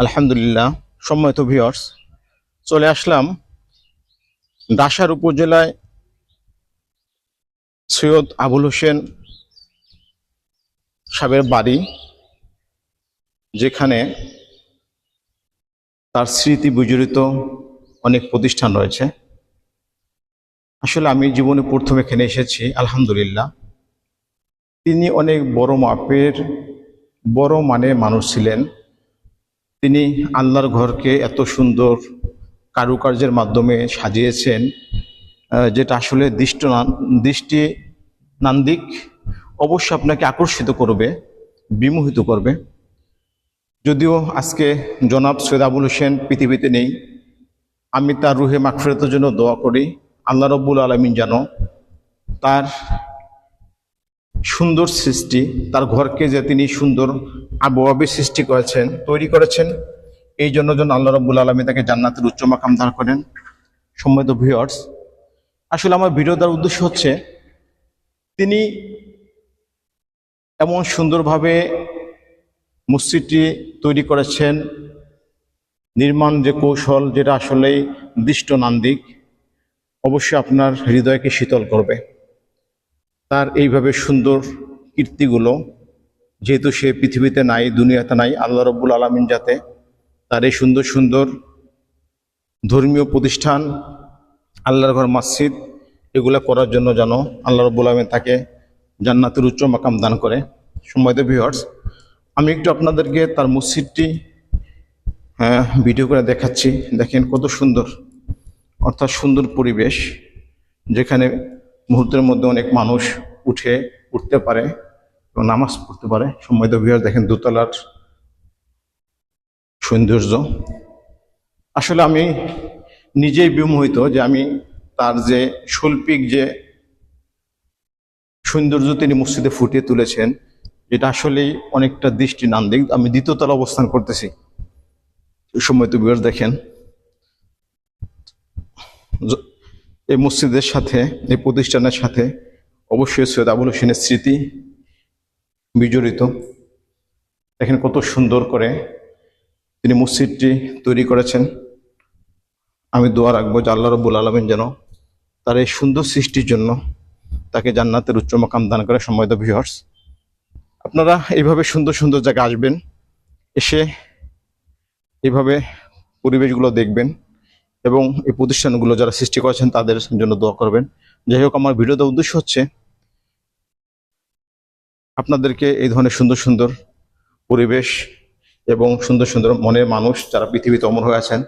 আলহামদুলিল্লাহ। সম্মানিত ভিউয়ার্স, চলে আসলাম ডাসার উপজেলায় সৈয়দ আবুল হোসেন সাহেবের বাড়ি, যেখানে তার স্মৃতি বিজড়িত অনেক প্রতিষ্ঠান রয়েছে। আসলে আমি জীবনে প্রথম এখানে এসেছি। আলহামদুলিল্লাহ, তিনি অনেক বড় মাপের বড় মানের মানুষ ছিলেন। তিনি আল্লাহর ঘরকে এত সুন্দর কারুকার্যের মাধ্যমে সাজিয়েছেন, যেটা আসলে দৃষ্টি নান্দিক, অবশ্যই আপনাকে আকর্ষিত করবে, বিমোহিত করবে। যদিও আজকে জনাব সৈয়দ আবুল হোসেন পৃথিবীতে নেই, আমি তার রুহে মাগফিরাতের জন্য দোয়া করি। আল্লাহ রব্বুল আলামিন যেন তার সুন্দর সৃষ্টি, তার ঘরকে যে তিনি সুন্দর আবহাওয়াবে সৃষ্টি করেছেন, তৈরি করেছেন, এই জন্য যেন আল্লাহ রব্বুল আলামিন তাকে জান্নাতের উচ্চ মাকাম দান করেন। সম্মানিত ভিউয়ার্স, আসলে আমার ভিডিও দেওয়ার উদ্দেশ্য হচ্ছে, তিনি এমন সুন্দরভাবে মসজিদটি তৈরি করেছেন, নির্মাণ যে কৌশল, যেটা আসলেই দৃষ্টনান্দিক, অবশ্যই আপনার হৃদয়কে শীতল করবে। তার এইভাবে সুন্দর কীর্তিগুলো, যেহেতু সে পৃথিবীতে নাই, দুনিয়াতে নাই, আল্লাহ রব্বুল আলামিন যাতে তার এই সুন্দর সুন্দর ধর্মীয় প্রতিষ্ঠান, আল্লাহর ঘর, মসজিদ, এগুলা করার জন্য যেন আল্লাহ রব্বুল আলামিন তাকে জান্নাতের উচ্চ মাকাম দান করে। সম্মানিত ভিউয়ার্স, আমি একটু আপনাদেরকে তার মসজিদটি ভিডিও করে দেখাচ্ছি। দেখেন কত সুন্দর, অর্থাৎ সুন্দর পরিবেশ, যেখানে মুহূর্তের মধ্যে অনেক মানুষ উঠতে পারে এবং নামাজ পড়তে পারে। সম্মানিত ভিউয়ার্স, দেখেন দোতলার সৌন্দর্য। আসলে আমি নিজেই বিমোহিত যে আমি তার যে শৈল্পিক যে সৌন্দর্য তিনি মসজিদে ফুটিয়ে তুলেছেন, যেটা আসলেই অনেকটা দৃষ্টিনন্দন। আমি দ্বিতীয় তলা অবস্থান করতেছি। সম্মানিত ভিউয়ার্স, দেখেন এই মসজিদের সাথে, এই প্রতিষ্ঠানের সাথে অবশ্যই সৈয়দ আবুল হোসেনের স্মৃতি বিজড়িত। দেখেন কত সুন্দর করে তিনি মসজিদটি তৈরি করেছেন। আমি দোয়া রাখবো যে আল্লাহ রব্বুল আলামিন যেন তার এই সুন্দর সৃষ্টির জন্য তাকে জান্নাতের উচ্চ মাকাম দান করে। সম্মানিত ভিউয়ার্স, আপনারা এইভাবে সুন্দর সুন্দর জায়গা আসবেন, এসে এইভাবে পরিবেশগুলো দেখবেন এবং এই প্রতিষ্ঠানগুলো যারা সৃষ্টি করেছেন তাদের জন্য দোয়া করবেন। যাই হোক, আমার ভিডিও দেওয়ার উদ্দেশ্য হচ্ছে আপনাদেরকে এই ধরনের সুন্দর সুন্দর পরিবেশ এবং সুন্দর সুন্দর মনের মানুষ যারা পৃথিবীতে অমর হয়ে আছেন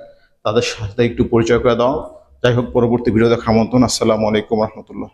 তাদের সাথে একটু পরিচয় করে দাও। যাই হোক, পরবর্তী ভিডিও দেখা আমন্ত্রণ। আসসালামু আলাইকুম রহমতুল্লাহ।